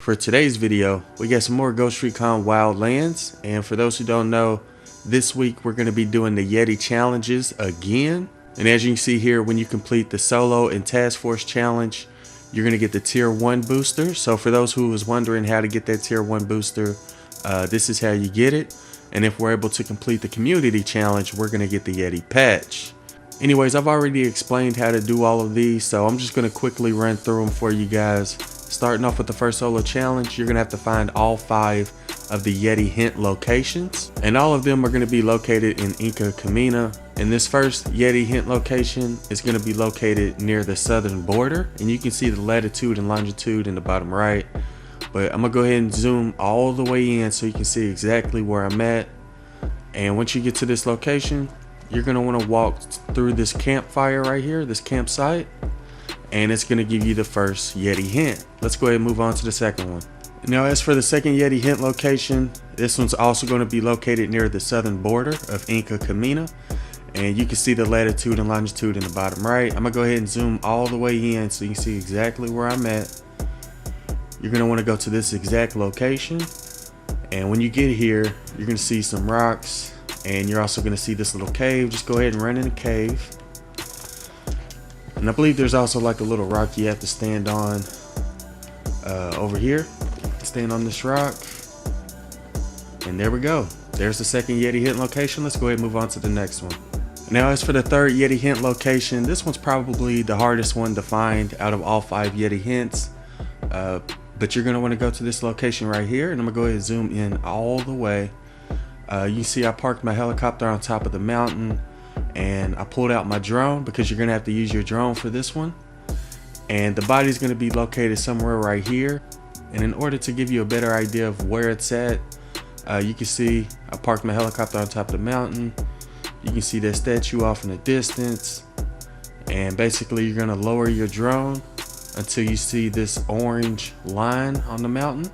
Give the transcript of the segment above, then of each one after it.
For today's video, we got some more Ghost Recon Wildlands, and for those who don't know, this week we're going to be doing the Yeti challenges again. And as you can see here, when you complete the solo and task force challenge, you're going to get the tier 1 booster. So for those who was wondering how to get that tier 1 booster, this is how you get it. And if we're able to complete the community challenge, we're going to get the Yeti patch. Anyways, I've already explained how to do all of these, so I'm just going to quickly run through them for you guys. Starting off with the first solo challenge, you're going to have to find all 5 of the Yeti hint locations, and all of them are going to be located in Inca Camina. And this first Yeti hint location is going to be located near the southern border, and you can see the latitude and longitude in the bottom right. But I'm going to go ahead and zoom all the way in so you can see exactly where I'm at. And once you get to this location, you're going to want to walk through this campfire right here, this campsite, and it's going to give you the first Yeti hint. Let's go ahead and move on to the second one. Now, as for the second Yeti hint location, this one's also going to be located near the southern border of Inca Camina, and you can see the latitude and longitude in the bottom right. I'm going to go ahead and zoom all the way in so you can see exactly where I'm at. You're going to want to go to this exact location, and when you get here, you're going to see some rocks, and you're also going to see this little cave. Just go ahead and run in the cave. And I believe there's also like a little rock you have to stand on over here. Stand on this rock. And there we go. There's the second Yeti hint location. Let's go ahead and move on to the next one. Now, as for the third Yeti hint location, this one's probably the hardest one to find out of all 5 Yeti hints. But you're going to want to go to this location right here. And I'm going to go ahead and zoom in all the way. You see I parked my helicopter on top of the mountain, and I pulled out my drone because you're going to have to use your drone for this one. And the body is going to be located somewhere right here. And in order to give you a better idea of where it's at, you can see I parked my helicopter on top of the mountain. You can see that statue off in the distance. And basically you're going to lower your drone until you see this orange line on the mountain.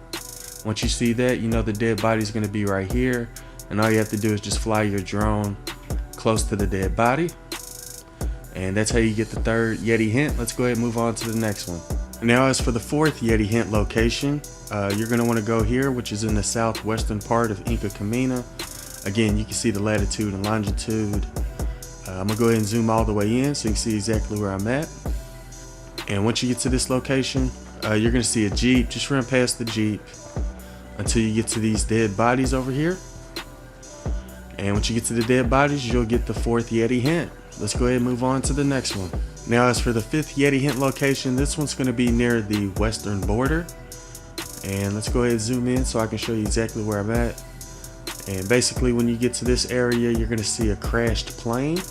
Once you see that, you know the dead body is going to be right here. And all you have to do is just fly your drone close to the dead body. And that's how you get the third Yeti hint. Let's go ahead and move on to the next one. Now, as for the fourth Yeti hint location, you're going to want to go here, which is in the southwestern part of Inca Camina. Again, you can see the latitude and longitude. I'm going to go ahead and zoom all the way in so you can see exactly where I'm at. And once you get to this location, you're going to see a Jeep. Just run past the Jeep until you get to these dead bodies over here. And once you get to the dead bodies, you'll get the fourth Yeti hint. Let's go ahead and move on to the next one. Now, as for the fifth Yeti hint location, this one's going to be near the western border. And let's go ahead and zoom in so I can show you exactly where I'm at. And basically when you get to this area, you're going to see a crashed plane.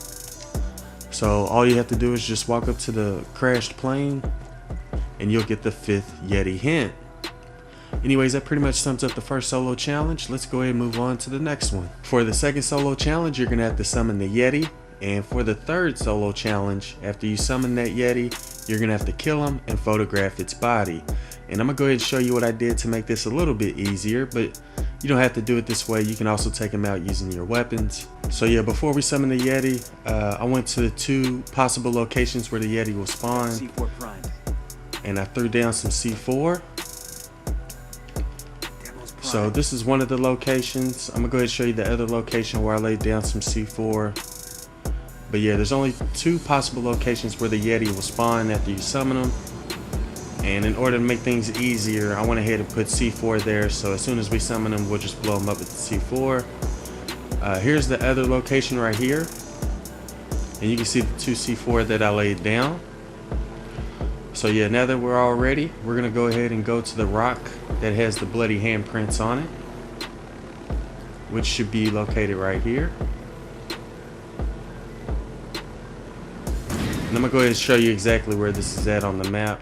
So all you have to do is just walk up to the crashed plane and you'll get the fifth Yeti hint. Anyways, that pretty much sums up the first solo challenge. Let's go ahead and move on to the next one. For the second solo challenge, you're going to have to summon the Yeti. And for the third solo challenge, after you summon that Yeti, you're going to have to kill him and photograph its body. And I'm going to go ahead and show you what I did to make this a little bit easier, but you don't have to do it this way. You can also take them out using your weapons. So yeah, before we summon the Yeti, I went to 2 possible locations where the Yeti will spawn. C4 prime. And I threw down some C4. So this is one of the locations. I'm going to go ahead and show you the other location where I laid down some C4. But yeah, there's only 2 possible locations where the Yeti will spawn after you summon them. And in order to make things easier, I went ahead and put C4 there. So as soon as we summon them, we'll just blow them up with the C4. Here's the other location right here. And you can see the 2 C4 that I laid down. So yeah, now that we're all ready, we're going to go ahead and go to the rock that has the bloody handprints on it, which should be located right here. And I'm going to go ahead and show you exactly where this is at on the map.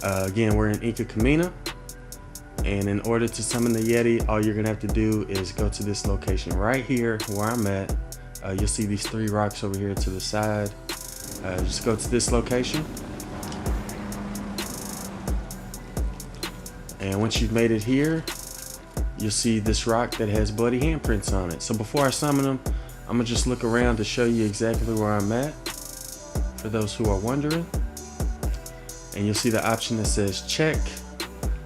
Again, we're in Inca Camina. And in order to summon the Yeti, all you're going to have to do is go to this location right here where I'm at. You'll see these 3 rocks over here to the side. Just go to this location. And once you've made it here, you'll see this rock that has bloody handprints on it. So before I summon them, I'm going to just look around to show you exactly where I'm at, for those who are wondering. And you'll see the option that says check.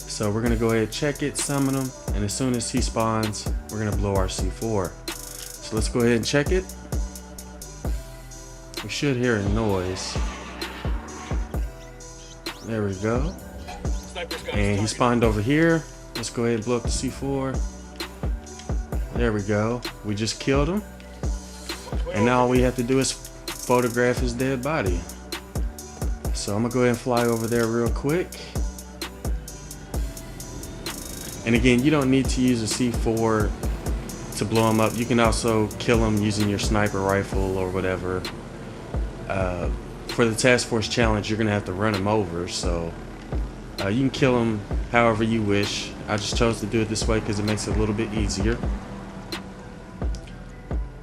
So we're gonna go ahead and check it, summon him, and as soon as he spawns, we're gonna blow our C4. So let's go ahead and check it. We should hear a noise. There we go. And he spawned over here. Let's go ahead and blow up the C4. There we go. We just killed him. And now all we have to do is photograph his dead body. So I'm gonna go ahead and fly over there real quick. And again, you don't need to use a C4 to blow him up. You can also kill him using your sniper rifle or whatever. For the task force challenge, you're gonna have to run him over, so you can kill him however you wish. I just chose to do it this way because it makes it a little bit easier.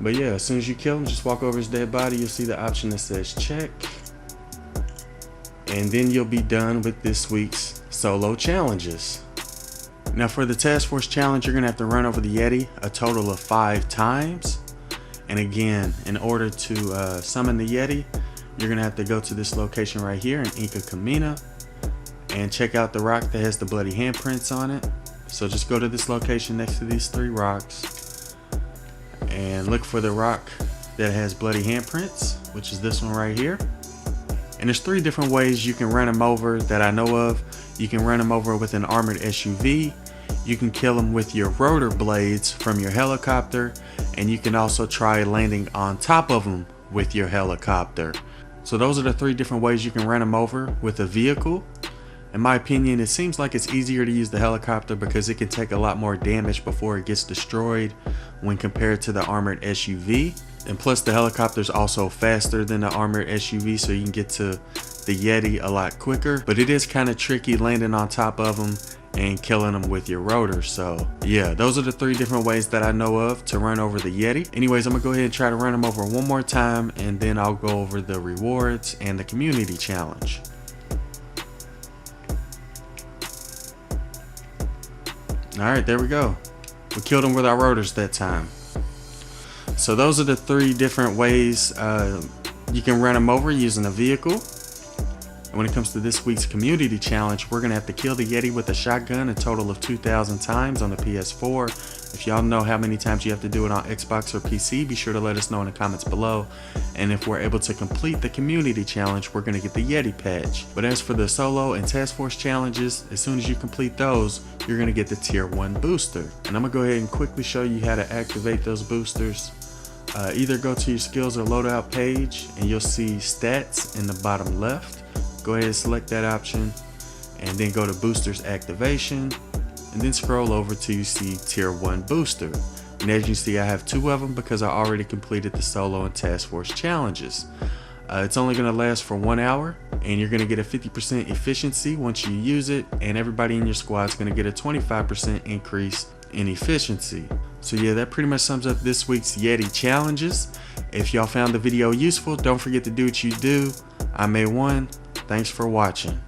But yeah, as soon as you kill him, just walk over his dead body. You'll see the option that says check, and then you'll be done with this week's solo challenges. Now for the task force challenge, you're gonna have to run over the Yeti a total of 5 times. And again, in order to summon the Yeti, you're gonna have to go to this location right here in Inca Camina and check out the rock that has the bloody handprints on it. So just go to this location next to these 3 rocks and look for the rock that has bloody handprints, which is this one right here. And there's 3 different ways you can run him over that I know of. You can run him over with an armored SUV. You can kill him with your rotor blades from your helicopter, and you can also try landing on top of him with your helicopter. So those are the 3 different ways you can run him over with a vehicle. In my opinion, it seems like it's easier to use the helicopter because it can take a lot more damage before it gets destroyed when compared to the armored SUV. And plus the helicopter is also faster than the armored SUV, so you can get to the Yeti a lot quicker. But it is kind of tricky landing on top of him and killing them with your rotor. So yeah, those are the 3 different ways that I know of to run over the Yeti. Anyways, I'm gonna go ahead and try to run them over one more time, and then I'll go over the rewards and the community challenge. All right, there we go. We killed them with our rotors that time. So those are the 3 different ways you can run them over using a vehicle. And when it comes to this week's community challenge, we're gonna have to kill the Yeti with a shotgun a total of 2,000 times on the PS4. If y'all know how many times you have to do it on Xbox or PC, be sure to let us know in the comments below. And if we're able to complete the community challenge, we're gonna get the Yeti patch. But as for the solo and task force challenges, as soon as you complete those, you're gonna get the tier 1 booster. And I'm gonna go ahead and quickly show you how to activate those boosters. Either go to your skills or loadout page and you'll see stats in the bottom left. Go ahead and select that option and then go to boosters activation, and then scroll over till you see tier 1 booster. And as you see, I have 2 of them because I already completed the solo and task force challenges. It's only going to last for 1 hour, and you're going to get a 50% efficiency once you use it, and everybody in your squad is going to get a 25% increase in efficiency. So yeah, that pretty much sums up this week's Yeti challenges. If y'all found the video useful, don't forget to do what you do. I'm A1. Thanks for watching.